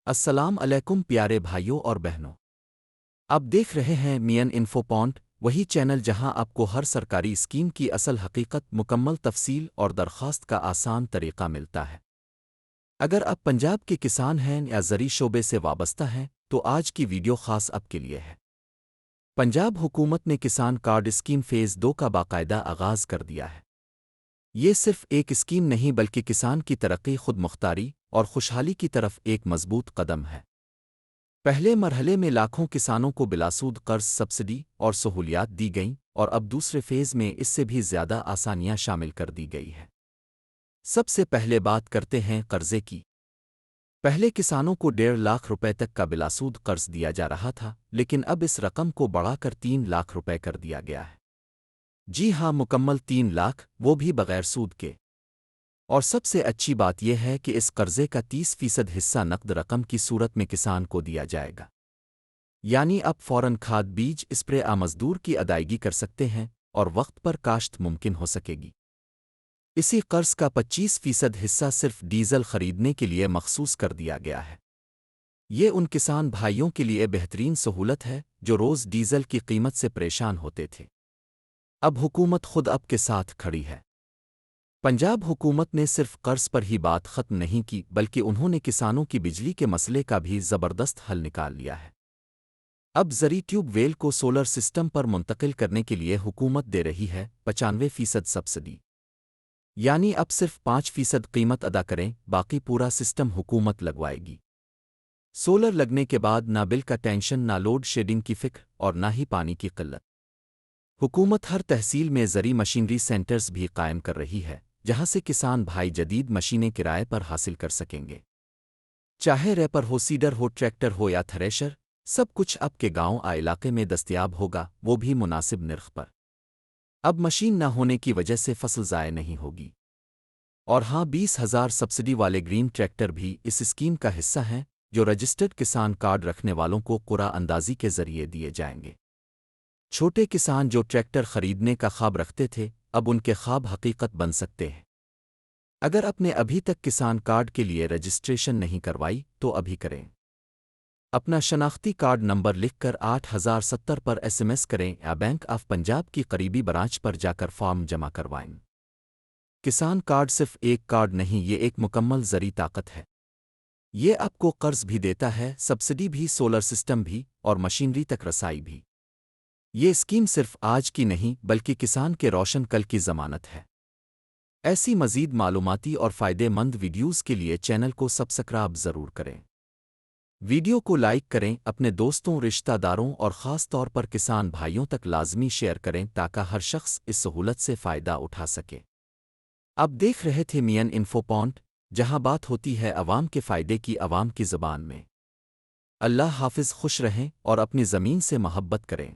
السلام علیکم پیارے بھائیوں اور بہنوں، آپ دیکھ رہے ہیں مین انفو پوائنٹ، وہی چینل جہاں آپ کو ہر سرکاری اسکیم کی اصل حقیقت، مکمل تفصیل اور درخواست کا آسان طریقہ ملتا ہے۔ اگر آپ پنجاب کے کسان ہیں یا زرعی شعبے سے وابستہ ہیں تو آج کی ویڈیو خاص آپ کے لیے ہے۔ پنجاب حکومت نے کسان کارڈ اسکیم فیز 2 کا باقاعدہ آغاز کر دیا ہے۔ یہ صرف ایک اسکیم نہیں بلکہ کسان کی ترقی، خود مختاری اور خوشحالی کی طرف ایک مضبوط قدم ہے۔ پہلے مرحلے میں لاکھوں کسانوں کو بلاسود قرض، سبسڈی اور سہولیات دی گئیں، اور اب دوسرے فیز میں اس سے بھی زیادہ آسانیاں شامل کر دی گئی ہیں۔ سب سے پہلے بات کرتے ہیں قرضے کی۔ پہلے کسانوں کو 1.5 لاکھ روپے تک کا بلاسود قرض دیا جا رہا تھا، لیکن اب اس رقم کو بڑھا کر 3 لاکھ روپے کر دیا گیا ہے۔ جی ہاں، مکمل 3 لاکھ، وہ بھی بغیر سود کے۔ اور سب سے اچھی بات یہ ہے کہ اس قرضے کا 30% حصہ نقد رقم کی صورت میں کسان کو دیا جائے گا، یعنی اب فوراً کھاد، بیج، اسپرے مزدور کی ادائیگی کر سکتے ہیں اور وقت پر کاشت ممکن ہو سکے گی۔ اسی قرض کا 25% حصہ صرف ڈیزل خریدنے کے لیے مخصوص کر دیا گیا ہے۔ یہ ان کسان بھائیوں کے لیے بہترین سہولت ہے جو روز ڈیزل کی قیمت سے پریشان ہوتے تھے۔ اب حکومت خود آپ کے ساتھ کھڑی ہے۔ پنجاب حکومت نے صرف قرض پر ہی بات ختم نہیں کی، بلکہ انہوں نے کسانوں کی بجلی کے مسئلے کا بھی زبردست حل نکال لیا ہے۔ اب زرعی ٹیوب ویل کو سولر سسٹم پر منتقل کرنے کے لیے حکومت دے رہی ہے 95% سبسڈی، یعنی اب صرف 5% قیمت ادا کریں، باقی پورا سسٹم حکومت لگوائے گی۔ سولر لگنے کے بعد نہ بل کا ٹینشن، نہ لوڈ شیڈنگ کی فکر اور نہ ہی پانی کی قلت۔ حکومت ہر تحصیل میں زرعی مشینری سینٹرز بھی قائم کر رہی ہے، جہاں سے کسان بھائی جدید مشینیں کرائے پر حاصل کر سکیں گے۔ چاہے ریپر ہو، سیڈر ہو، ٹریکٹر ہو یا تھریشر، سب کچھ آپ کے گاؤں علاقے میں دستیاب ہوگا، وہ بھی مناسب نرخ پر۔ اب مشین نہ ہونے کی وجہ سے فصل ضائع نہیں ہوگی۔ اور ہاں، 20,000 سبسڈی والے گرین ٹریکٹر بھی اس اسکیم کا حصہ ہیں، جو رجسٹرڈ کسان کارڈ رکھنے والوں کو قرعہ اندازی کے ذریعے دیے جائیں گے۔ چھوٹے کسان جو ٹریکٹر خریدنے کا خواب رکھتے تھے، اب ان کے خواب حقیقت بن سکتے ہیں۔ اگر آپ نے ابھی تک کسان کارڈ کے لیے رجسٹریشن نہیں کروائی تو ابھی کریں۔ اپنا شناختی کارڈ نمبر لکھ کر 8070 پر SMS کریں یا بینک آف پنجاب کی قریبی برانچ پر جا کر فارم جمع کروائیں۔ کسان کارڈ صرف ایک کارڈ نہیں، یہ ایک مکمل زرعی طاقت ہے۔ یہ آپ کو قرض بھی دیتا ہے، سبسڈی بھی، سولر سسٹم بھی اور مشینری تک رسائی بھی۔ یہ اسکیم صرف آج کی نہیں بلکہ کسان کے روشن کل کی ضمانت ہے۔ ایسی مزید معلوماتی اور فائدے مند ویڈیوز کے لیے چینل کو سبسکرائب ضرور کریں۔ ویڈیو کو لائک کریں، اپنے دوستوں، رشتہ داروں اور خاص طور پر کسان بھائیوں تک لازمی شیئر کریں تاکہ ہر شخص اس سہولت سے فائدہ اٹھا سکے۔ آپ دیکھ رہے تھے مین انفو پوائنٹ، جہاں بات ہوتی ہے عوام کے فائدے کی، عوام کی زبان میں۔ اللہ حافظ، خوش رہیں اور اپنی زمین سے محبت کریں۔